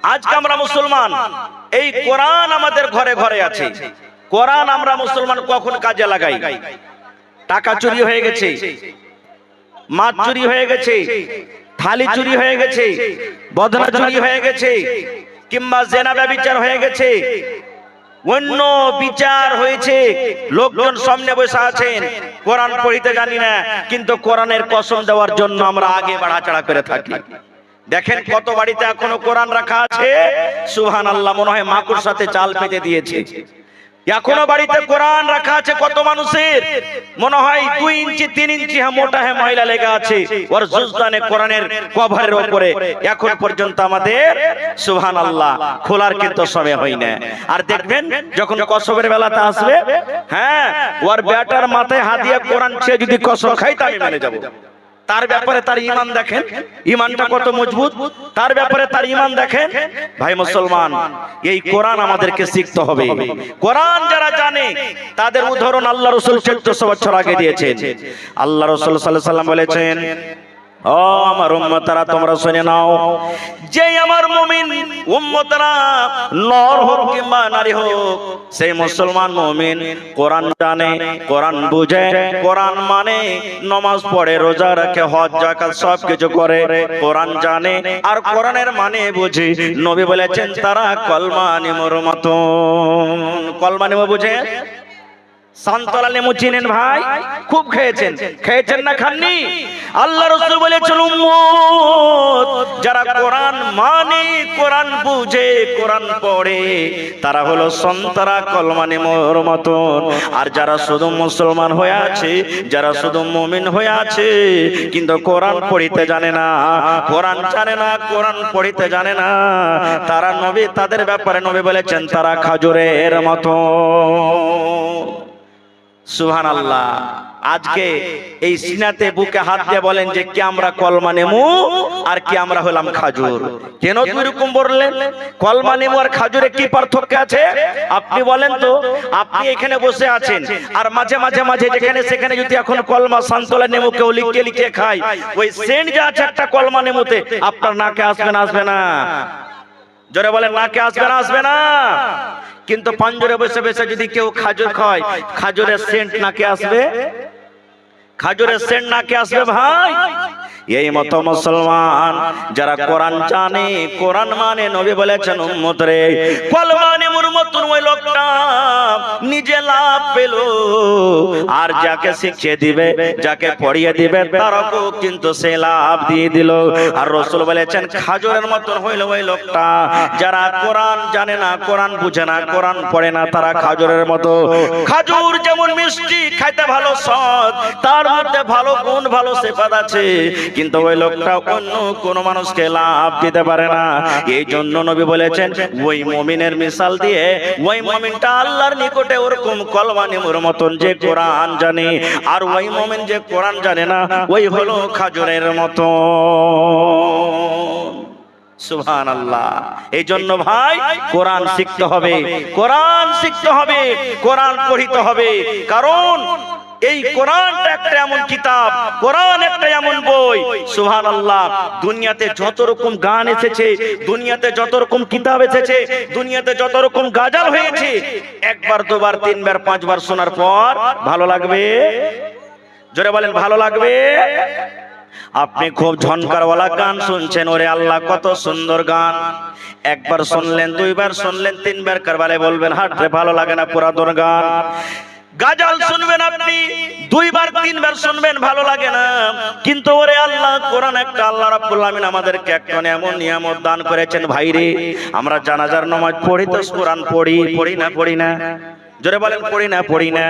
আজকে আমরা মুসলমান, এই কোরআন আমাদের ঘরে ঘরে আছে। কোরআন আমরা মুসলমান কখন কাজে লাগাই? টাকা চুরি হয়ে গেছে, মাছ চুরি হয়ে গেছে, থালি চুরি হয়ে গেছে, বদনা চুরি হয়ে গেছে, কিংবা জেনা ব্যভিচার হয়ে গেছে, অন্য বিচার হয়েছে, লোকজন সামনে বসে আছেন, কোরআন পড়িতে জানি না, কিন্তু কোরআনের কসম দেওয়ার জন্য আমরা আগে বাড়াচাড়া করে থাকি। দেখেন কত বাড়িতে এখনো কোরআন রাখা আছে, সুবহানাল্লাহ, মনে হয় মাকুর সাথে চাল পেতে দিয়েছে। এখনো বাড়িতে কোরআন রাখা আছে কত মানুষের, মনে হয় 2 ইঞ্চি 3 ইঞ্চি মোটা ময়লা লেগে আছে ওর জুজদানে কোরআনের কভারের উপরে। এখন পর্যন্ত আমাদের সুবহানাল্লাহ খোলার কিন্তু সময় হয় না। আর দেখবেন যখন কসমের বেলাতে আসবে, হ্যাঁ, ওর বেটার মাথায় হাত দিয়ে কোরআন সে যদি কসম খাই তা আমি মেনে যাব। তার ব্যাপারে তার ঈমান দেখেন, ঈমানটা কত মজবুত, তার ব্যাপারে তার ঈমান দেখেন। ভাই মুসলমান, এই কোরআন আমাদেরকে শিখতে হবে। কোরআন যারা জানে তাদের উদাহরণ আল্লাহ রাসূল 1400 বছর আগে দিয়েছেন। আল্লাহ রাসূল সাল্লাল্লাহু আলাইহি ওয়াসাল্লাম বলেছেন, ও আমার উম্মতরা তোমরা শুনে নাও, যে আমার মুমিন উম্মতরা নর হোক কিংবা নারী হোক, সেই মুসলমান মুমিন কোরআন জানে, কোরআন বুঝে, কোরআন মানে, নামাজ পড়ে, রোজা রাখে, হজ যাকাত সব কিছু করে, কোরআন জানে আর কোরআনের মানে বুঝে। নবী বলেছেন তারা কলমা নিমর মতন। কলমা নিম বুঝে? সান্তলা লেবু চিনেন ভাই? খুব খেয়েছেন, খেয়েছেন না খাননি? আল্লাহ রাসূল বলেছেন উম্মত যারা কোরআন মানে, কোরআন বুঝে, কোরআন পড়ে, তারা হলো সন্তরা কলমা নেমোর মতন। আর যারা শুধু মুসলমান হয়ে আছে, যারা শুধু মুমিন হয়ে আছে কিন্তু কোরআন পড়িতে জানে না, কোরআন জানে না, কোরআন পড়িতে জানে না, তারা নবী, তাদের ব্যাপারে নবী বলেছেন তারা খাজুরের মতো। সুবহানাল্লাহ। আজকে এই সিনাতে বুকে হাত দিয়ে বলেন যে কি আমরা কলমা নেমু আর কি আমরা হলাম খাজুর। কেন দুই রকম বললেন? কলমা নেমু আর খাজুরে কি পার্থক্য আছে আপনি বলেন তো? আপনি এখানে বসে আছেন আর মাঝে মাঝে মাঝে যেখানে সেখানে যদি এখন কলমা সান্তলা নেমু কেউ লিখে লিখে খায়, ওই সেন্ট যা আছে একটা কলমা নেমুতে, আপনার নাকে আসবে না? আসবে না? জোরে বলেন, নাকে আসবে না? আসবে না? কিন্তু পাঞ্জরে বসে বসে যদি কেউ খাজুর খায়, খাজুরের সেন্ট নাকে আসবে? খাজুরের সেন্ট নাকে আসবে ভাই? এই মতো মুসলমান যারা কোরআন জানে, কোরআন মানে, নবী বলেছেন উম্মত রে, কলমা নেমুর মতন ওই লোকটা নিজে লাভ পেল, আর যাকে শিখিয়ে দিবে, যাকে পড়িয়ে দিবে, তারও কিন্তু সে লাভ দিয়ে দিল। আর রাসূল বলেছেন খাজুরের মতন হইল ওই লোকটা যারা কোরআন জানে না, কোরআন বুঝে না, কোরআন পড়ে না, তারা খাজুরের মতো। খাজুর যেমন মিষ্টি, খাইতে ভালো স্বাদ, তার মধ্যে ভালো গুণ, ভালো সিফাত আছে, কিন্তু ওই লোকটা অন্য কোন মানুষকে লাভ দিতে পারে না। এই জন্য নবী বলেছেন ওই মুমিনের মিসাল দিয়ে, ওই মুমিনটা আল্লাহর নিকটে ওরকম কলমা নেমুর মতন যে কোরআন জানে, আর ওই মুমিন যে কোরআন জানে না, ওই হলো খাজুরের মতো। সুবহানাল্লাহ। এই জন্য ভাই কোরআন শিখতে হবে, কোরআন শিখতে হবে, কোরআন পড়িতে হবে। কারণ এই কোরআনটা একটা এমন কিতাব, কোরআন একটা এমন বই, সুবহানাল্লাহ, দুনিয়াতে যত রকম গান এসেছে, দুনিয়াতে যত রকম কিতাব এসেছে, দুনিয়াতে যত রকম গাজাল হয়েছে, একবার, দুবার, তিনবার, পাঁচবার শোনার পর ভালো লাগবে? জোরে বলেন, ভালো লাগবে? আপনি খুব ঝনকারওয়ালা গান শুনছেন, ওরে আল্লাহ কত সুন্দর গান, একবার শুনলেন, দুইবার শুনলেন, তিনবার কারবারে বলবেন হাট রে ভালো লাগে না পুরাতন গান। গাজাল শুনবেন আপনি, দুইবার তিনবার শুনবেন, ভালো লাগে না। কিন্তু ওরে আল্লাহ কোরআন একটা, আল্লাহ রাব্বুল আলামিন আমাদেরকে একটা এমন নিয়ামত দান করেছেন ভাইরে, আমরা জানাজার নামাজ পড়ি তো কোরআন পড়ি, পড়ি না? পড়ি না? জোরে বলেন, পড়ি না? পড়ি না?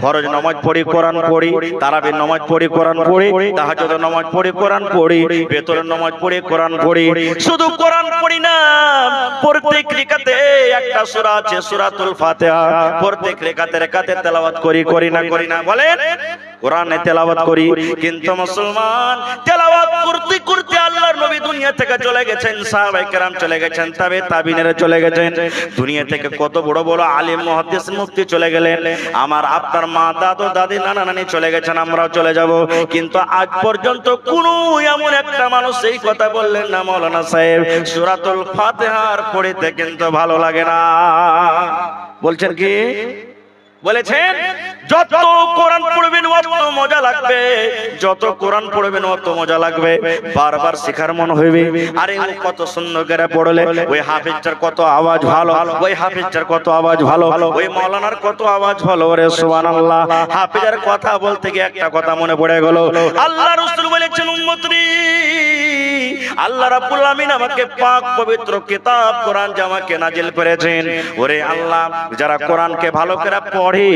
ফরজ নামাজ পড়ি, কোরআন পড়ি, তারাবির নামাজ পড়ি, কোরআন পড়ি, তাহাজ্জুদের নামাজ পড়ি, কোরআন পড়ি, বেতরের নামাজ পড়ি, কোরআন পড়ি। শুধু কোরআন পড়ি না, প্রত্যেক রাকাতে একটা সূরা আছে, সূরাতুল ফাতিহা, প্রত্যেক রাকাতে তেলাওয়াত করি, করি না? করি না? বলেন। কোরআনে তেলাওয়াত করি, কিন্তু মুসলমান তেলাওয়াত করতে করতে আল্লাহর নবী দুনিয়া থেকে চলে গেছেন, সাহাবায়ে কেরাম চলে গেছেন, তাবিনেরা চলে গেছেন, দুনিয়া থেকে কত বড় বড় আলিম মুহাদ্দিস মুফতি চলে গেলেন, আমার আপনার মা দাদু দাদি নানা নানি চলে গেছেন, আমরাও চলে যাব, কিন্তু আজ পর্যন্ত কোন এমন একটা মানুষ এই কথা বললেন না, মাওলানা সাহেব সূরাতুল ফাতিহার পড়তে কিন্তু ভালো লাগে না। বলছেন কি? বলেছেন যত কোরআন পড়বেন অত মজা লাগবে, যত কোরআন পড়বেন অত মজা লাগবে, বারবার শেখার মন হইবে। আরে কত সুন্দর করে পড়লে, ওই হাফেজটার কত আওয়াজ ভালো, ওই হাফেজটার কত আওয়াজ ভালো, ওই মাওলানার কত আওয়াজ ভালো, রে সুবহানাল্লাহ। হাফেজের কথা বলতে গিয়ে একটা কথা মনে পড়ে গেল, আল্লাহ রাসূল বলেছেন উম্মতরি, আল্লাহ রাব্বুল আমিন আমাকে পাক পবিত্র কিতাব কোরআন জামাকে নাজিল করেছেন। ওরে আল্লাহ, যারা কোরআনকে ভালো করে পড়ে,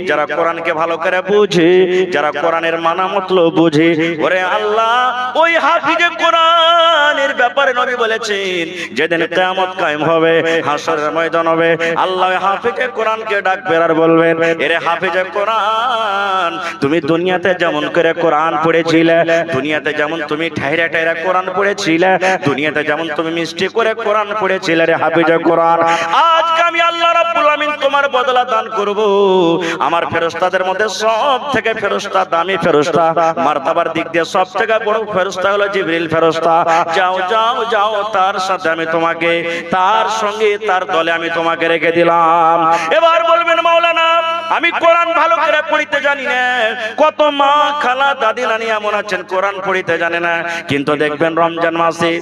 যারা কোরআনকে ভালো করে বুঝে, যারা কোরআনের মানা মতলব বুঝে, ওরে আল্লাহ ওই হাফিজে কোরআনের ব্যাপারে নবী বলেছেন যেদিন কিয়ামত কায়েম হবে, হাসরের ময়দান হবে, আল্লাহ হাফিজে কোরআনকে ডাকবেন আর বলবেন, এরে হাফিজে কোরআন, তুমি দুনিয়াতে যেমন করে কোরআন পড়েছিলে, দুনিয়াতে যেমন তুমি ঠাইরা ঠাইরা কোরআন পড়েছিলে, দুনিয়াতে যেমন তুমি মিষ্টি করে কোরআন পড়েছিলে, রে হাফিজে কোরআন, আজকে আমি আল্লাহ রাব্বুল আমিন তোমার বদলা দান করব। আমার ফেরেশতাদের মধ্যে সব থেকে ফেরেশতা দামি ফেরেশতা, মারতাবার দিক দিয়ে সব থেকে বড় ফেরেশতা হলো জিবরিল ফেরেশতা। যাও যাও যাও, তার সাথে আমি তোমাকে, তার সঙ্গে তার দলে আমি তোমাকে রেখে দিলাম। এবার বলবেন মাওলানা আমি কোরআন ভালো করে পড়তে জানি না, কত মা খালা দাদি নানি এমন আছেন কোরআন পড়তে জানে না, কিন্তু দেখবেন রমজান মাসে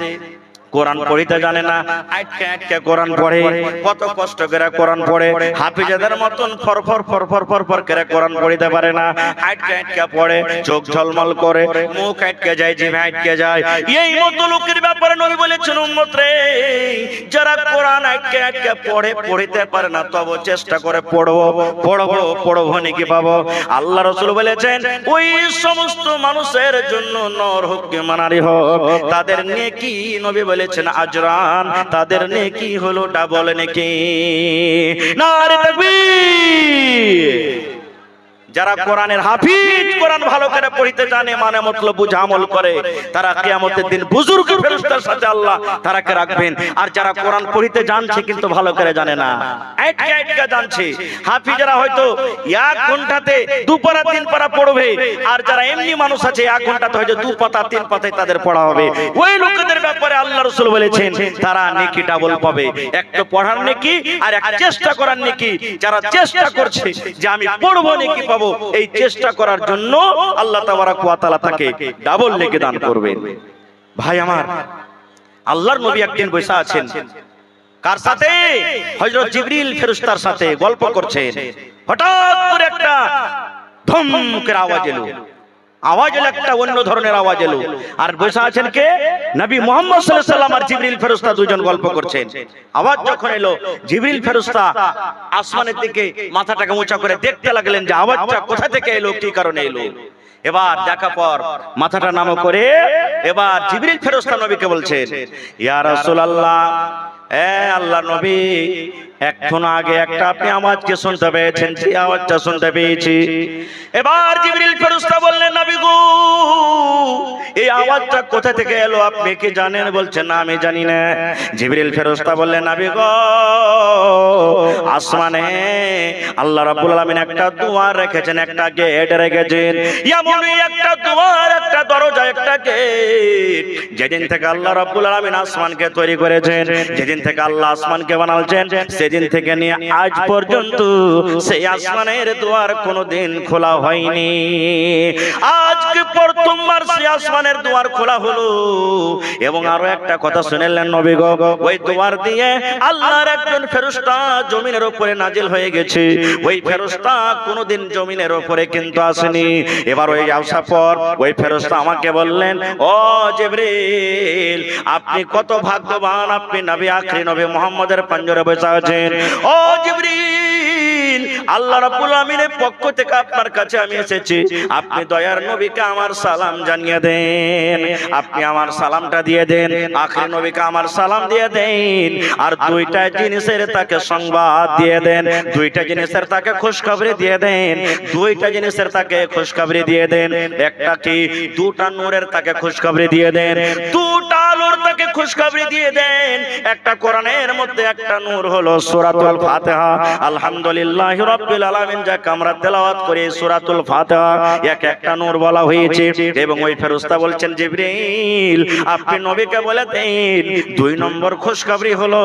কোরআন পড়িতে জানে না, আটকে আটকে কোরআন পড়ে, কত কষ্ট করে কোরআন পড়ে, হাফিজেদের মতন ফরফর ফরফর ফরফর করে কোরআন পড়িতে পারে না, আটকে আটকে পড়ে, চোখ ঝলমল করে, মুখ আটকে যায়, জিভে আটকে যায়। এই মতো লোকের ব্যাপারে নবী বলেছেন উম্মত রে, যারা কোরআন আটকে আটকে পড়ে, পড়িতে পারে না, তবে চেষ্টা করে পড়বো পড়বো পড়বো নাকি পাবো। আল্লাহ রাসূল বলেছেন ওই সমস্ত মানুষের জন্য, নর হোক কি মানারি হোক, তাদের নেকি নবী বলেছেন আজরান, তাদের নেকি হলো ডাবল নেকি। নারে তাকবীর। যারা কোরআনের হাফিজ, কোরআন ভালো করে পড়তে জানে, মানে মতলব বুঝে আমল করে, তারা কিয়ামতের দিন বুজুর্গ ফেরেশতার সাথে আল্লাহ তারাকে রাখবেন। আর যারা কোরআন পড়তে জানছে কিন্তু ভালো করে জানে না, আটকে আটকে জানছে, হাফিজরা হয়তো 1 ঘন্টাতে 2 পারা 3 পারা পড়বে, আর যারা এমনি মানুষ আছে 1 ঘন্টাতে হয়তো 2 পাতা 3 পাতায় তাদের পড়া হবে। ওই লোকদের ব্যাপারে আল্লাহ রাসূল বলেছেন তারা নেকি ডাবল পাবে, একটা পড়ার নেকি আর এক চেষ্টা করার নেকি। যারা চেষ্টা করছে যে আমি পড়বো নেকি পাবো, এই চেষ্টা করার জন্য আল্লাহ তাবারাক ওয়া তাআলা তাকে ডাবল নেকি দান করবেন। ভাই আমার, আল্লাহর নবী একদিন বসে আছেন, কার সাথে? হযরত জিবরিল ফেরেশতার সাথে গল্প করছেন। হঠাৎ করে একটা ধমকের আওয়াজ এলো, আওয়াজ এলো একটা অন্য ধরনের আওয়াজ এলো, আর বসে আছেন কে? নবী মুহাম্মদ সাল্লাল্লাহু আলাইহি ওয়াসাল্লাম আর জিবরিল ফেরেশতা দুইজন গল্প করছেন। আওয়াজ যখন এলো, জিবরিল ফেরেশতা আসমানের দিকে মাথাটাকে উঁচা করে দেখতে লাগলেন যে আওয়াজটা কোথা থেকে এলো, কি কারণে এলো। এবার দেখা পর মাথাটা নামো করে এবার জিবরিল ফেরেশতা নবীকে বলছেন, ইয়া রাসূলুল্লাহ, আল্লাহ নবী, এখন আগে একটা আপনি আওয়াজকে শুনতে পেয়েছেন, সেই আওয়াজটা শুনতে পেয়েছি। এবার জিবরিল ফেরেশতা বললেন, নবী গো, এই আওয়াজটা কোথা থেকে এলো আপনি কি জানেন? বলছেন না, আমি জানি না। জিবরিল ফেরেশতা বললেন, নবী গো, আসমানে আল্লাহ রাব্বুল আলামিন একটা দুয়ার রেখেছেন, একটা গেট রেখেছেন, এমনই একটা দুয়ার, একটা দরজা, একটা গেট। যেদিন থেকে আল্লাহ রাব্বুল আলামিন আসমানকে তৈরি করেছেন, যেদিন থেকে আল্লাহ আসমানকে বানালছেন, সেদিন থেকে নিয়ে আজ পর্যন্ত সেই আসমানের দুয়ার কোনোদিন খোলা হয়নি। আজকে প্রথমবার সেই আসমানের দুয়ার খোলা হলো। এবং আরো একটা কথা শুনেলেন নবী গো, ওই দুয়ার দিয়ে আল্লাহর একজন ফেরেশতা জমিনের উপরে নাজিল হয়ে গেছে। ওই ফেরেশতা কোনোদিন জমিনের উপরে কিন্তু আসেনি। এবার ওই আসার পর ওই ফেরেশতা আমাকে বললেন, ও জিবরিল, আপনি কত ভাগ্যবান, আপনি নবী, আখরি নবী মুহাম্মদের পাঞ্জরে বসে আছেন। ও জিবরিল, জিবরিল আল্লাহ রাব্বুল আমিনের পক্ষ থেকে আপনার কাছে আমি এসেছি, আপনি দয়ার নবীকে আমার সালাম জানিয়ে দেন, আপনি আমার সালামটা দিয়ে দেন, আখির নবীকে আমার সালাম দিয়ে দেন, আর দুইটা জিনিসের তাকে সংবাদ দিয়ে দেন, দুইটা জিনিসের তাকে খুশখবরি দিয়ে দেন, দুইটা জিনিসের তাকে খুশখবরি দিয়ে দেন। একটা কি? দুটা নূরের তাকে খুশখবরি দিয়ে দেন, দুটা আলোর তাকে খুশখবরি দিয়ে দেন। একটা কোরআনের মধ্যে একটা নূর হলো সূরাতুল ফাতিহা। আলহামদুলিল্লাহি রাব্বিল আলামিন, যাকে আমরা তেলাওয়াত করি সূরাতুল ফাতিহা, এক একটা নূর বলা হয়েছে। এবং ওই ফেরেশতা বলছেন, জিবরিল আপনি নবীকে বলে দেন, দুই নম্বর খুশখবরি হলো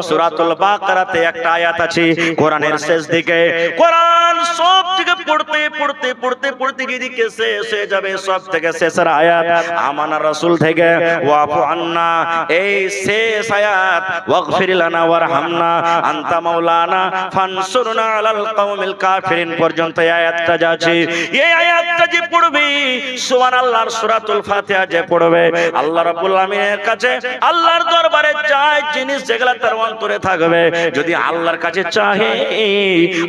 সূরাতুল বাকারাতে একটা আয়াত আছে কোরআনের শেষ দিকে, কোরআন সব থেকে পড়তে পড়তে পড়তে পড়তে যেদিকে শেষ হয়ে যাবে, সব থেকে শেষের আয়াত আমানা রাসূল থেকে ওয়াফু আন্না, এই শেষ আয়াত ওয়াগফির লানা ওয়ারহামনা আনতা মাওলানা ফানসুরনা আলাল কওমিল কাফিরিন পর্যন্ত এই আয়াতটা যাচ্ছে। এই আয়াতটা যে পড়বে, সুবহানাল্লাহর সূরাতুল ফাতিহা যে পড়বে, আল্লাহ রাব্বুল আমিনের কাছে আল্লাহর দরবারে চায় জিনিস যেগুলা তার অন্তরে থাকবে, যদি আল্লাহর কাছে চাহে,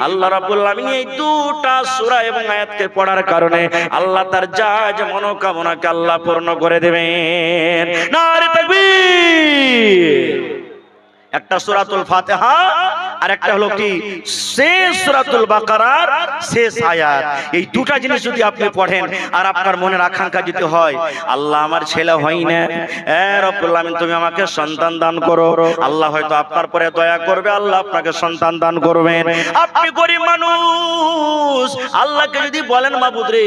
আল্লাহ রাব্বুল আমিন এই দুটা সূরা এবং আয়াতকে পড়ার কারণে আল্লাহ তার যা যা মনোকামনাকে আল্লাহ পূর্ণ করে দেবেন। নারে তাকবীর। একটা সূরাতুল ফাতিহা আর একটা হলো কি শেষ সূরাতুল বাকারার শেষ আয়াত। এই দুটা জিনিস যদি আপনি পড়েন আর আপনার মনের আকাঙ্ক্ষা যদি হয়, আল্লাহ আমার ছেলে হয় না, রব্বুল আমিন তুমি আমাকে সন্তান দান করো, আল্লাহ হয়তো আপনার পরে দয়া করবে, আল্লাহ আপনাকে সন্তান দান করবেন। আপনি গরিব মানুষ, আল্লাহকে যদি বলেন মাবুদ রে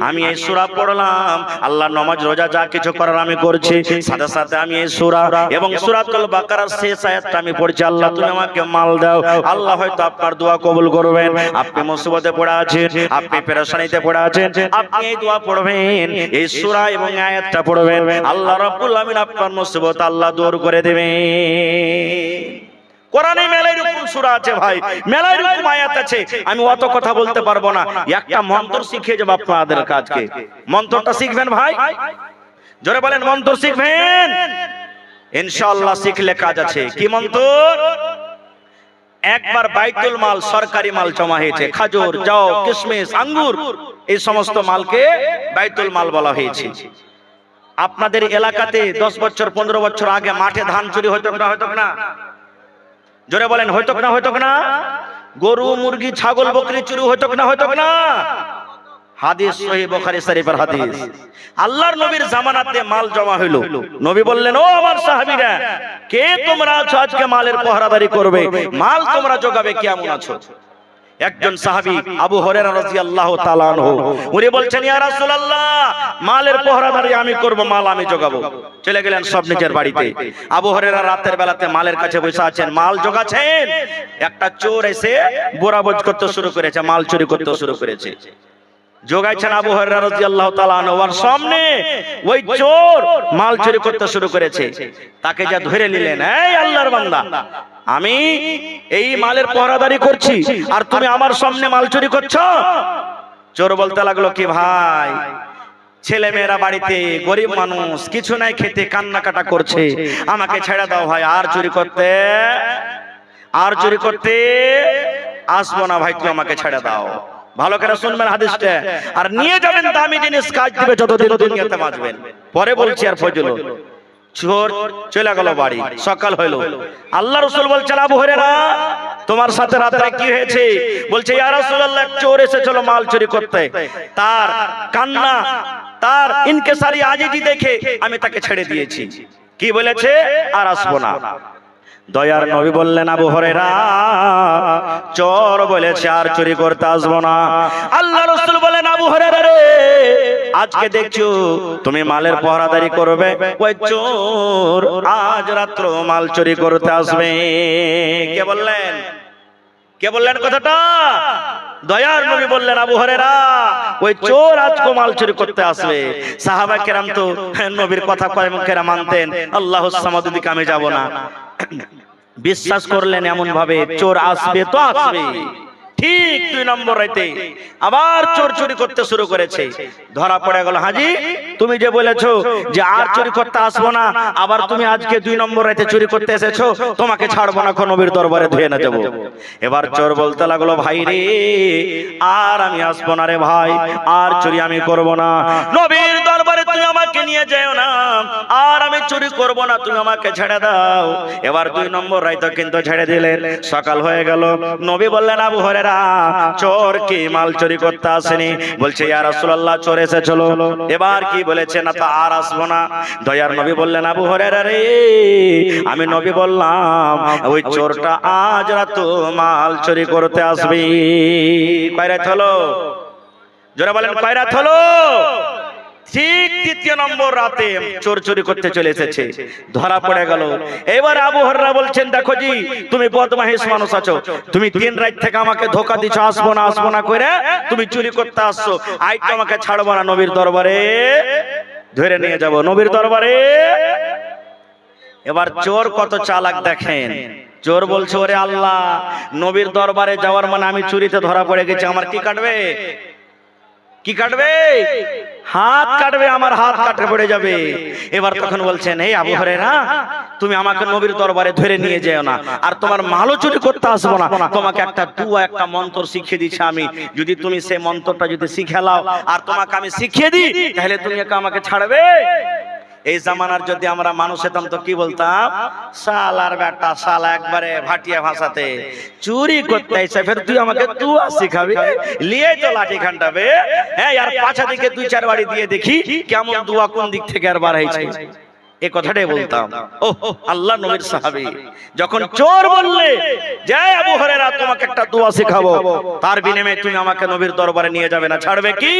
আমি এই সূরা পড়লাম, আল্লাহ নামাজ রোজা যা কিছু করার আমি করছি, সাথে সাথে আমি এই সূরা এবং সূরাতুল বাকারার শেষ আয়াতটা আমি পড়ছি, আল্লাহ তুমি আমাকে মাল দাও, আল্লাহ হয়তো আপনার দোয়া কবুল করবেন। আপনি মুসিবতে পড়ে আছেন, আপনি পেরেশানিতে পড়ে আছেন, আপনি এই দোয়া পড়বেন, এই সূরা এবং আয়াতটা পড়বেন, আল্লাহ রাব্বুল আমিন আপনার মুসিবত আল্লাহ দূর করে দেবেন। কোরআনে মেলায় রকম সূরা আছে ভাই, মেলায় রকম আয়াত আছে, আমি অত কথা বলতে পারবো না। একটা মন্ত্র শিখিয়ে যাব আপনাদের কাজকে, মন্ত্রটা শিখবেন ভাই, জোরে বলেন মন্ত্র শিখবেন ইনশাআল্লাহ। শিখলে কাজ আছে। কি মন্ত্র? একবার বাইতুল মাল, সরকারি মাল জমা হয়েছে, খাজুর, জও, কিশমিশ, আঙ্গুর, এই সমস্ত মালকে বাইতুল মাল বলা হয়েছে। আপনাদের এলাকাতে 10 বছর 15 বছর আগে মাঠে ধান চুরি হতো না, হতো না? জোরে বলেন হতো না, হতো না? গরু, মুরগি, ছাগল, বকরি চুরি হতো না, হতো না? হাদিস সহিহ বুখারী শরীফের হাদিস। আল্লাহর নবীর জামানাতে মাল জমা হইল, নবী বললেন, ও আমার সাহাবীরা, কে তোমরা আছো আজকে মালের পহরাদারি করবে, মাল তোমরা জোগাবে, কেমন আছো? একজন সাহাবী আবু হুরায়রা রাদিয়াল্লাহু তাআলা আনহু, উনি বলছেন, ইয়া রাসূলুল্লাহ মালের পহরাদারি আমি করব, মাল আমি জোগাবো। চলে গেলেন সব নিজের বাড়িতে। আবু হুরায়রা রাতের বেলাতে মালের কাছে বসে আছেন, মাল জোগাচ্ছেন, একটা চোর এসে বোরাবোজ করতে শুরু করেছে, মাল চুরি করতে শুরু করেছে। যোগাইছেন আবু হুরায়রা রাদিয়াল্লাহু তাআলা আনহুর সামনে, ওই চোর মাল চুরি করতে শুরু করেছে। তাকে যা ধরে নিলেন, এই আল্লাহর বান্দা, আমি এই মালের পহরাদারি করছি আর তুমি আমার সামনে মাল চুরি করছো? চোর বলতে লাগলো, কি ভাই, ছেলে মেয়েরা বাড়িতে, গরিব মানুষ, কিছু নাই খেতে, কান্নাকাটা করছে, আমাকে ছেড়ে দাও ভাই, আর চুরি করতে আসবো না ভাই, তুমি আমাকে ছেড়ে দাও। ভালো করে শুনবেন হাদিসটা, আর নিয়ে যাবেন দামি জিনিস, কাজ দিবে যতদিন দুনিয়াতে বাঁচবেন। পরে বলছি আর ফজল। চোর চলে গেল বাড়ি, সকাল হইল। আল্লাহ রাসূল বলছেন, আবু হুরায়রা তোমার সাথে রাতে কি হয়েছে? বলছে, ইয়া রাসূলুল্লাহ চোর এসেছিল মাল চুরি করতে, তার কান্না, তার ইনকিসারি আজিজি দেখে আমি তাকে ছেড়ে দিয়েছি। কি বলেছে? আর আসবো না। দয়ার নবী বললেন, আবু হুরায়রা চোর বলেছে আর চুরি করতে আসবো না। আল্লাহ রাসূল বলেন, আবু হুরায়রা রে, আজকে দেখছো তুমি মালের পহরাদারি করবে, ওই চোর আজ রাত্র মাল চুরি করতে আসবে। কে বললেন কথাটা? দয়ার নবী বললেন, আবু হুরায়রা ওই চোর আজকে মাল চুরি করতে আসবে। সাহাবা কেরাম তো নবীর কথা কয় মুখেরা মানতেন, আল্লাহুস সামাদ দিকে আমি যাব না। বিশ্বাস করলেন এমন ভাবে, চোর আসবে তো আসবে, ঠিক 2 নম্বর রাতে আবার চোর চুরি করতে শুরু করেছে। ধরা পড়ে গেল, হাজি তুমি যে বলেছো যে আর চুরি করতে আসবো না, আবার তুমি আজকে 2 নম্বর রাতে চুরি করতে এসেছো, তোমাকে ছাড়বো না, নবীর দরবারে ধুয়ে না যাবো। এবার চোর বলতে লাগলো, ভাই রে আর আমি আসবো না রে ভাই, আর চুরি আমি করব না, নবীর দরবারে তুমি আমাকে নিয়ে যেও না, আর আমি চুরি করব না, তুমি আমাকে ছেড়ে দাও। এবার 2 নম্বর রাতে কিন্তু ছেড়ে দিলেন। সকাল হয়ে গেল, নবী বললেন, আবু হুরায়রা চোর কি মাল চুরি করতে আসেনি? বলছে, ইয়া রাসূলুল্লাহ চোর এসেছিল। এবার কি বলেছে, না তো আর আসবো না। দয়ার নবী বললেন, আবু হুরায়রা রে আমি নবী বললাম ওই চোরটা আজ রাত মাল চুরি করতে আসবে। কয় রাত হলো? জোরে বলেন, কয় রাত হলো? ঠিক 3 নম্বর রাতে চোর চুরি করতে চলে এসেছে, ধরা পড়ে গেল। এবার আবু হুরায়রা বলছেন, দেখো জি তুমি বদমাইশ মানুষ আছো, তুমি 3 রাত থেকে আমাকে ধোঁকা দিছো, আসবো না করে তুমি চুরি করতে আসছো, আজ তো আমাকে ছাড়বো না, নবীর দরবারে ধরে নিয়ে যাব, নবীর দরবারে। এবার চোর কত চালাক দেখেন, চোর বলছে, ওরে আল্লাহ, নবীর দরবারে যাওয়ার মানে আমি চুরিতে ধরা পড়ে গেছি, আমার কি কাটবে? কি কাটবে? হাত কাটবে, আমার হাত কাটে পড়ে যাবে। এবার তখন বলছেন, এই আবু হুরায়রা তুমি আমাকে নবীর দরবারে ধরে নিয়ে যেও না, আর তোমার মালও চুরি করতে আসবো না, তোমাকে একটা দুয়া একটা মন্ত্র শিখিয়ে দিচ্ছি আমি, যদি তুমি সেই মন্ত্রটা যদি শিখে নাও আর তোমাকে আমি শিখিয়ে দিই, তাহলে তুমি আমাকে ছাড়বে। এই জামানার যদি আমরা মানুষ হতাম তো কি বলতাম, শালার বেটা শালা, একবারে ভাটিয়া ভাষাতে চুরি করতে এসে ফের তুই আমাকে দুয়া শিখাবি, নিয়ে তো লাঠি খান্ডাবে। হ্যাঁ, আর পাছা দিকে 2-4 বাড়ি দিয়ে দেখি কেমন দুয়া কোন দিক থেকে আর বার হয়েছে, এই কথাটাই বলতাম। ও আল্লাহ নবীর সাহাবী যখন চোর বললে যে আবু হুরায়রা তোমাকে একটা দোয়া শেখাবো, তার বিনিময়ে তুমি আমাকে নবীর দরবারে নিয়ে যাবে না, ছাড়বে কি?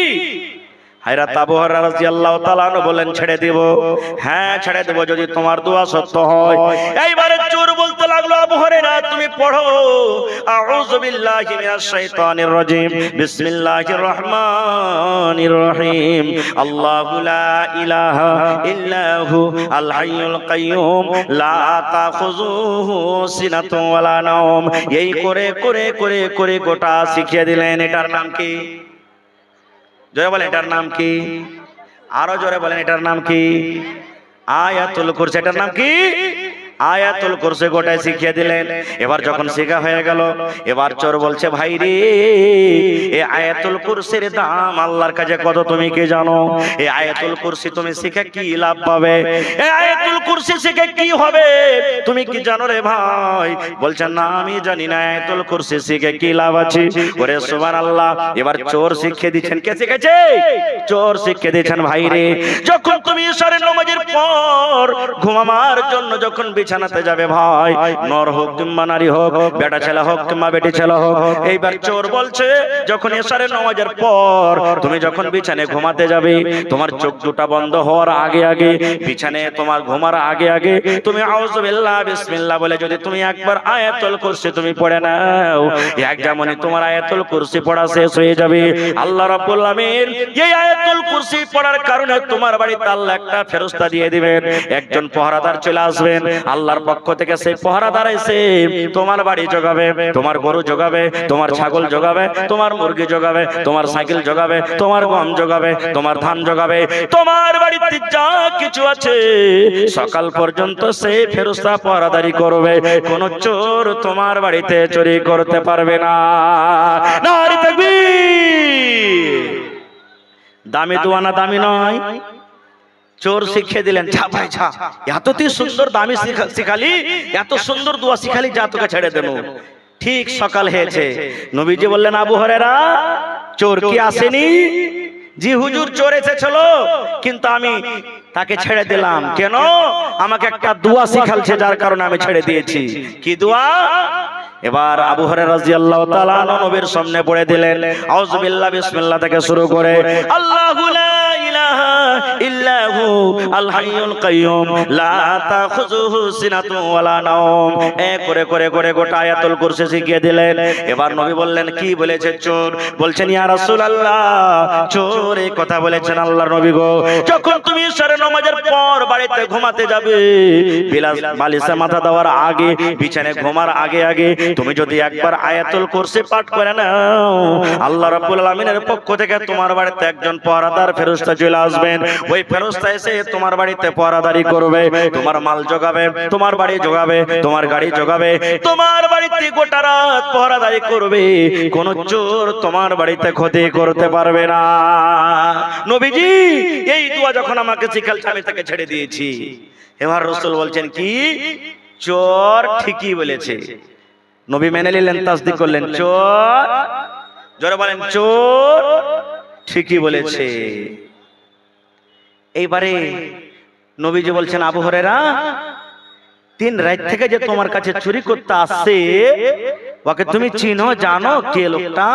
হযরত আবু হুরায়রা রাদিয়াল্লাহু তাআলা আনহু বলেন, ছেড়ে দেব। হ্যাঁ ছেড়ে দেব যদি তোমার দোয়া সত্য হয়। এইবারে চোর বলতে লাগলো, আবু হুরায়রা তুমি পড়ো, আউযু বিল্লাহি মিনাশ শাইতানির রাজীম, বিসমিল্লাহির রহমানির রহিম, আল্লাহু লা ইলাহা ইল্লাহু আল হাইয়ুল কাইয়্যুম লা তাখুযুহু সিনাতুন ওয়ালা নাওম। এই করে করে করে করে গোটা শিখিয়ে দিলেন। এটার নাম কি? জোরে বলেন, এটার নাম কি? আরো জোরে বলেন, এটার নাম কি? আয়াতুল কুরসি। এটার নাম কি? আয়াতুল কুরসি গোটায় শিখিয়ে দিলেন। এবার যখন শেখা হয়ে গেল, এবার চোর বলছে, ভাই রে এই আয়াতুল কুরসির দাম আল্লাহর কাছে কত তুমি কি জানো? এই আয়াতুল কুরসি তুমি শিখে কি লাভ পাবে? এই আয়াতুল কুরসি শিখে কি হবে তুমি কি জানো রে ভাই? বলছেন, না আমি জানি না আয়াতুল কুরসি শিখে কি লাভ আছে। ওরে সুবহানাল্লাহ। এবার চোর শিখিয়ে দিচ্ছেন। কে শিখেছে? চোর শিখিয়ে দিচ্ছেন। ভাই রে যখন তুমি ইশারের নামাজের পর ঘুমাবার জন্য যখন বিছানাতে যাবে ভাই, নর হোক কিংবা নারী হোক, বেটা ছেলে হোক কিংবা বেটি ছেলে হোক, এইবার চোর বলছে যখন ইশারের নামাজের পর তুমি যখন বিছানায় ঘুমাতে যাবে, তোমার চোখ দুটা বন্ধ হওয়ার আগে আগে, বিছানায় তোমার ঘুমার আগে আগে তুমি আউযু বিল্লাহ বিসমিল্লাহ বলে যদি তুমি একবার আয়াতুল কুরসি তুমি পড়ে নাও, এক যেমনই তোমার আয়াতুল কুরসি পড়া শেষ হয়ে যাবে, আল্লাহ রাব্বুল আমিন এই আয়াতুল কুরসি পড়ার কারণে তোমার বাড়িতে আল্লাহ একটা ফেরেশতা দিয়ে দিবেন। একজন পাহারাদার চলে আসবেন আল্লাহর পক্ষ থেকে। সেই পাহারাদার এসে তোমার বাড়ি জগাবে, তোমার গরু জগাবে, তোমার ছাগল জগাবে, তোমার মুরগি জগাবে, তোমার সাইকেল জগাবে, তোমার গম জগাবে, তোমার ধান জগাবে, তোমার বাড়িতে যা কিছু আছে সকাল পর্যন্ত সেই ফেরেশতা পাহারাদারি করবে। কোন চোর তোমার বাড়িতে চুরি করতে পারবে না। নারে তাকবীর। দামি দোয়া না দামি নয়? চোর শিখিয়ে দিলেন, যা ভাই যা, এত তুই সুন্দর দামি শিখালি, এত সুন্দর দোয়া শিখালি, যা তোকে ছেড়ে দেব। ঠিক সকাল হয়েছে, নবীজি বললেন, আবু হুরায়রা চোর কি আসেনি? জি হুজুর, চোর এসেছিল, কিন্তু আমি তাকে ছেড়ে দিলাম। কেন? আমাকে একটা দোয়া শিখালছে, যার কারণে আমি ছেড়ে দিয়েছি। কি দোয়া? এবার আবু হুরায়রা রাদিয়াল্লাহু তাআলা নবীর সামনে পড়ে দিলেন, আউযু বিল্লাহ বিসমিল্লাহ থেকে শুরু করে আল্লাহু লা ইলাহা ইলাহা ইল্লা হু আল হাইয়ুল কাইয়ুম লা তাখুযুহু সিনাতুন ওয়ালা নাওম। করে করে করে গোটা আয়াতুল কুরসি শিখিয়ে দিলেন। এবার নবী বললেন, কি বলেছে চোর? বলছেন, ইয়া রাসূলুল্লাহ, চোর এই কথা বলেছেন আল্লাহর নবী গো, যখন তুমি ইশারে নামাজের পর বাড়িতে ঘুমাতে যাবে, বালিশে মাথা দেওয়ার আগে, বিছানায় ঘুমার আগে আগে তুমি যদি একবার আয়াতুল কুরসি পাঠ করে নাও, আল্লাহ রাব্বুল আলামিনের পক্ষ থেকে তোমার বাড়িতে একজন পহরাদার ফেরেশতা চলে আসবেন। ওই ফেরেশতা এসে তোমার বাড়িতে পহরাদারি করবে, তোমার মাল জোগাবে, তোমার বাড়ি জোগাবে, তোমার গাড়ি জোগাবে, তোমার বাড়িতে গোটা রাত পহরাদারি করবে। কোন চোর তোমার বাড়িতে ক্ষতি করতে পারবে না। নবীজি এই দোয়া যখন আমাকে শিখালছে, আমি তাকে ছেড়ে দিয়েছি। এবার রাসূল বলছেন, কি চোর ঠিকই বলেছে। নবী মেনে নিলেন, তাসদিক করলেন, চোর, জোরে বলেন, চোর ঠিকই বলেছে। এইবারে নবীজি বলছেন, আবু হুরায়রা, 3 রাত থেকে যে তোমার কাছে চুরি করতে আসছে, ওকে তুমি চিনো, জানো কে লোকটা?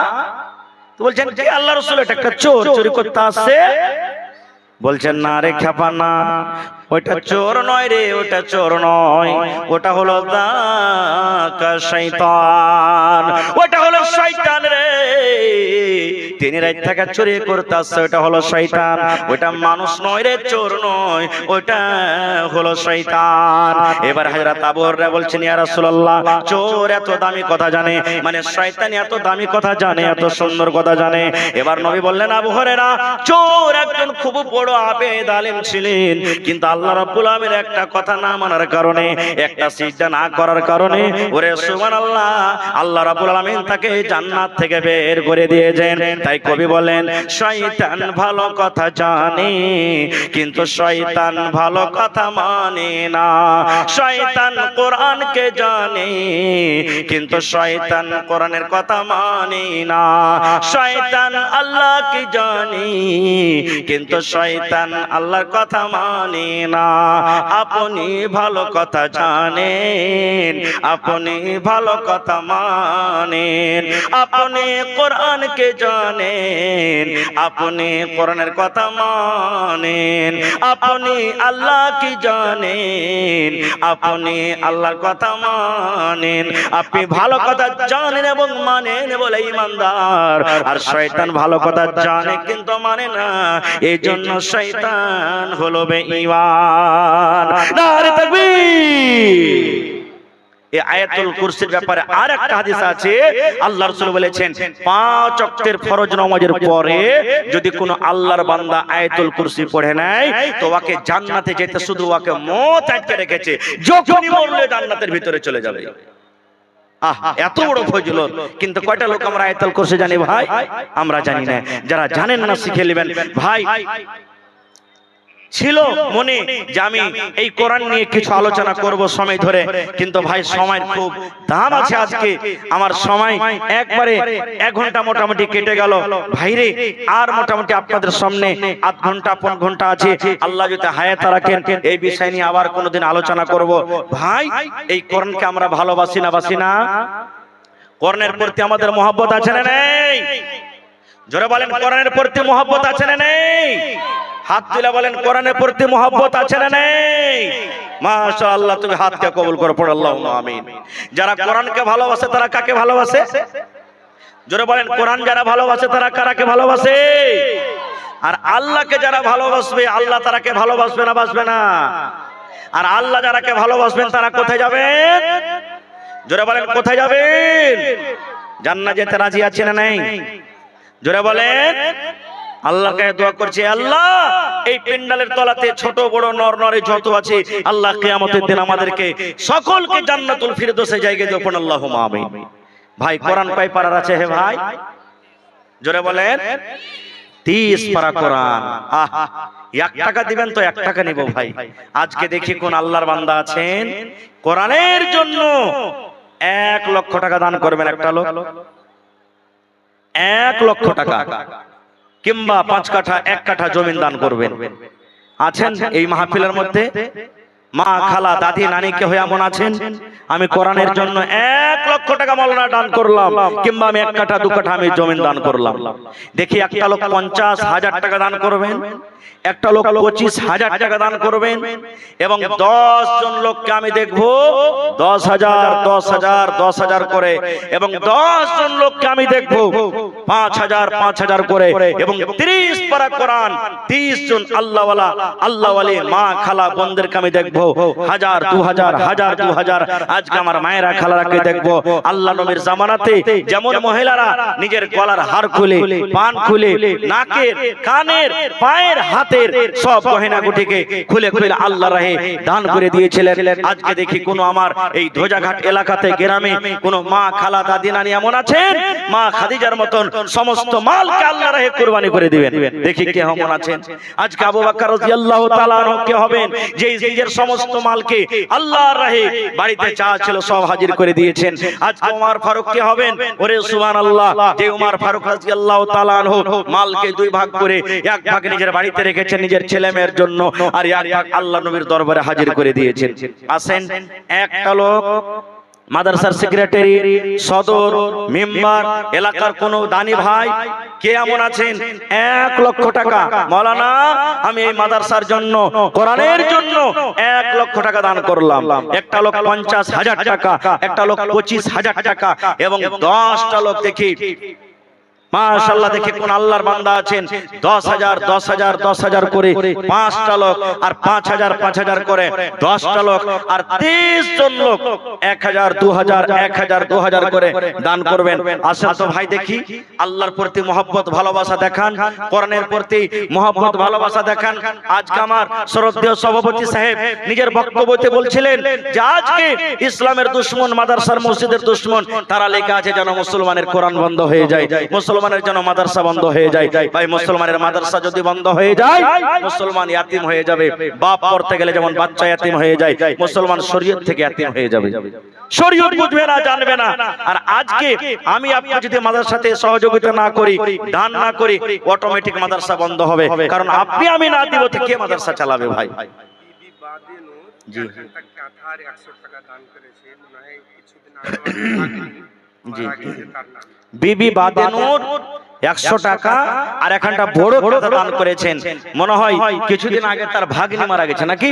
তো বলছেন, কে? আল্লাহ রাসূল, এটা একটা চোর চুরি করতে আসছে। বলছেন, না রে খেপা, না, ওটা চোর নয় রে, ওটা চোর নয়, ওটা হলো শয়তান, ওটা হলো শয়তান রে। 3 রাত থেকে চুরি করতে আসছে, ওটা হলো শয়তান, ওটা মানুষ নয় রে, চোর নয়, ওটা হলো শয়তান। এবার হযরত আবু হুরায়রা বলছেন, ইয়া রাসূলুল্লাহ, চোর এত দামি কথা জানে, মানে শয়তান এত দামি কথা জানে, এত সুন্দর কথা জানে। এবার নবী বললেন, আবু হুরায়রা, চোর একজন খুব বড় আবেদ আলেম ছিলেন, কিন্তু আল্লাহ রাব্বুল আলামিন একটা কথা না মানার কারণে, একটা সিজদা না করার কারণে, ওরে সুবহানাল্লাহ, আল্লাহ রাব্বুল আলামিন তাকে জান্নাত থেকে বের করে দিয়েছেন। তাই কবি বলেন, শয়তান ভালো কথা জানে, কিন্তু শয়তান ভালো কথা মানে না। শয়তান কোরআনকে জানে, কিন্তু শয়তান কোরআনের কথা মানে না। শয়তান আল্লাহকে জানে, কিন্তু শয়তান আল্লাহর কথা মানে না। আপনি ভালো কথা জানেন, আপনি ভালো কথা মানেন, আপনি কোরআনকে জানেন, আপনি কোরআনের কথা মানেন, আপনি আল্লাহকে জানেন, আপনি আল্লাহর কথা মানেন। আপনি ভালো কথা জানেন এবং মানেন বলে ঈমানদার, আর শয়তান ভালো কথা জানে কিন্তু মানে না, এই জন্য শয়তান হলো বেঈমান। নারে তাকবীর। এই আয়াতুল কুরসির ব্যাপারে আরেকটা হাদিস আছে, আল্লাহ রাসূল বলেছেন, 5 ওয়াক্তের ফরজ নামাজের পরে যদি কোনো আল্লাহর বান্দা আয়াতুল কুরসি পড়ে নেয়, তো ওকে জান্নাতে যেতে শুধু ওকে মত আটকে রেখেছে, যখনই মরলে জান্নাতের ভিতরে চলে যাবে। এত বড় ফজিলত, কিন্তু কয়টা লোক আমরা আয়াতুল কুরসি জানি ভাই? আমরা জানি না। যারা জানেন না শিখে নেবেন ভাই। ছিল মনে যে আমি এই কোরআন নিয়ে কিছু আলোচনা করব সময় ধরে, কিন্তু ভাই সময়ের খুব দাম আছে। আজকে আমার সময় একবারে 1 ঘন্টা মোটামুটি কেটে গেল ভাইরে, আর মোটামুটি আপনাদের সামনে আধ ঘন্টা 1 ঘন্টা আছে। আল্লাহ যদি হায়াত রাখেন এই বিষয় নিয়ে আবার কোনোদিন আলোচনা করব। ভাই, এই কোরআনকে আমরা ভালোবাসি না বাসি না? কোরআনের প্রতি আমাদের মহব্বত আছে না নেই? জোরে বলেন, কোরআনের প্রতি মহব্বত আছে না নেই? হাত তুলে বলেন, কোরআনের প্রতি মহব্বত আছে না নেই? মাশাআল্লাহ, তুমি হাতকে কবুল করো, পড়ো আল্লাহুম্মা আমিন। যারা কোরআনকে ভালোবাসে তারা কাকে ভালোবাসে? জোরে বলেন, কোরআন যারা ভালোবাসে তারা কারাকে ভালোবাসে? আর আল্লাহকে যারা ভালোবাসবে, আল্লাহ তারাকে ভালোবাসবে না বাসবে না? আর আল্লাহ যারাকে ভালোবাসবেন তারা কোথায় যাবেন? জোরে বলেন, কোথায় যাবেন? জান্নাত যেতে রাজি আছে না নাই? জোরে বলেন। আল্লাহকে দোয়া করছি, আল্লাহ এই পেন্ডালের তলাতে ছোট বড় নর নারী যত আছে, আল্লাহ কিয়ামতের দিন আমাদেরকে সকলকে জান্নাতুল ফিরদৌসে জায়গা দিও, পড়ুন আল্লাহুম্মা আমিন। ভাই, কোরআন কয় পারার আছে হে ভাই? জোরে বলেন। 30 পারা কোরআন। 1 টাকা দিবেন তো 1 টাকা নিব ভাই। আজকে দেখি কোন আল্লাহর বান্দা আছেন কোরআনের জন্য 1 লক্ষ টাকা দান করবেন। একটা লোক 1 লক্ষ টাকা কিংবা 5 কাঠা 1 কাঠা জমিন দান করবেন। আছেন এই মাহফিলের মধ্যে? মা খালা দাদি নানি কে হয়ে এমন আছেন আমি কোরআনের জন্য 1 লক্ষ টাকা মাওলানা দান করলাম, কিংবা আমি 1 কাঠা 2 কাঠা আমি জমিন দান করলাম। দেখি একটা লোক 50,000 টাকা দান করবেন, একটা লোক 25,000 টাকা দান করবেন, এবং 10 জন লোককে আমি দেখবো 10,000 10,000 10,000 করে, এবং 10 জন লোককে আমি দেখবো 5,000 5,000 করে, এবং 30 পারা কোরআন 30 জন আল্লাহওয়ালা আল্লাহওয়ালি মা খালা বোনদেরকে আমি দেখবো 1000 2000 1000 2000। আজকে আমার মায়েরা খালারাকে দেখবো আল্লাহ নবীর জামানাতে যেমন মহিলারা নিজের গলার হার খুলে, পান খুলে, নাকের কানের পায়ের হাতের সব গহনা গুটিকে খুলে খুলে আল্লাহ রাহে দান করে দিয়েছিলেন, আজকে দেখি কোন আমার এই ধ্বজাঘাট এলাকাতে গ্রামে কোন মা খালা দাদি নানি এমন আছেন মা খাদিজার মতন সমস্ত মালকে আল্লাহ রাহে কুরবানি করে দিবেন। দেখি কে এমন আছেন। আজকে আবু বকর রাদিয়াল্লাহু তাআলা আনহু কে হবেন যে নিজের সমস্ত মালকে আল্লাহর রাহে বাড়িতে চা ছিল সব হাজির করে দিয়েছেন। আজকে ওমর ফারুক কে হবেন, ওরে সুবহানাল্লাহ, যে ওমর ফারুক রাদিয়াল্লাহু তাআলা আনহু মালকে 2 ভাগ করে 1 ভাগ নিজের বাড়িতে রেখেছেন নিজের ছেলে মেয়ের জন্য, আর 1 ভাগ আল্লাহ নবীর দরবারে হাজির করে দিয়েছেন। আসেন একটা লোক মাদ্রাসার সেক্রেটারি, সদর, মেম্বার, এলাকার কোন দানি ভাই কে এমন আছেন 1 লক্ষ টাকা মাওলানা আমি এই মাদ্রাসার জন্য কোরআনের জন্য 1 লক্ষ টাকা দান করলাম। একটা লোক 50,000 টাকা, একটা লোক 25,000 টাকা, এবং 10টা লোক দেখি মাশাআল্লাহ দেখি কোন আল্লাহর বান্দা আছেন 10,000 10,000 10,000 করে 5টা লোক, আর 5,000 5,000 করে 10টা লোক, আর 30 জন লোক 1,000 2,000 1,000 2,000 করে দান করবেন। আসেন তো ভাই দেখি আল্লাহর প্রতি মহব্বত ভালোবাসা দেখান, কোরআনের প্রতি মহব্বত ভালোবাসা দেখান। আজকে আমার শ্রদ্ধেয় সভাপতি সাহেব নিজের বক্তব্যতে বলছিলেন যে আজকে ইসলামের দুশমন, মাদ্রাসার মসজিদের দুশমন, তারা লেখা আছে যেন মুসলমানের কোরআন বন্ধ হয়ে যায়, মুসলমানের জন্য মাদ্রাসা বন্ধ হয়ে যায়। ভাই মুসলমানের মাদ্রাসা যদি বন্ধ হয়ে যায় মুসলমান ইয়াতিম হয়ে যাবে। বাপ পড়তে গেলে যেমন বাচ্চা ইয়াতিম হয়ে যায়, মুসলমান শরীয়ত থেকে ইয়াতিম হয়ে যাবে, শরীয়ত বুঝবে না জানবে না। আর আজকে আমি আপনি যদি মাদ্রাসাতে সহযোগিতা না করি, দান না করি, অটোমেটিক মাদ্রাসা বন্ধ হবে। কারণ আপনি আমি না দিব তো কে মাদ্রাসা চালাবে ভাই? জি জি বিবি বাদেনুর 100 টাকা আর এখানটা বড় কথা দান করেছেন, মনে হয় কিছুদিন আগে তার ভাগ্নি মারা গেছে নাকি?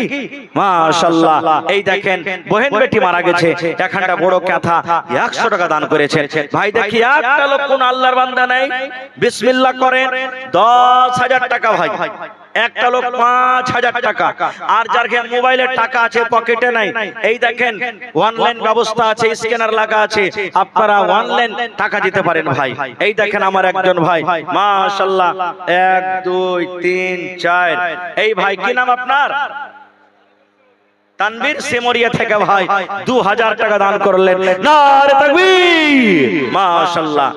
মাশাআল্লাহ, এই দেখেন বহেন বেটি মারা গেছে, এখানটা বড় কথা 100 টাকা দান করেছেন। ভাই দেখি একটা লোক কোন আল্লাহর বান্দা নাই বিসমিল্লাহ করেন 10,000 টাকা ভাই, একটা লোক 5,000 টাকা, আর যার মোবাইলে টাকা আছে পকেটে নাই, এই দেখেন অনলাইন ব্যবস্থা আছে, স্ক্যানার লাগা আছে, আপনারা অনলাইন টাকা দিতে পারেন ভাই। এই দেখেন আমার একজন ভাই মাশাআল্লাহ 1 2 3 4, এই ভাই কি নাম আপনার? তানবীর সেমরিয়া থেকে ভাই 2,000 টাকা দান করলেন। নারে তাকবীর, মাশাআল্লাহ।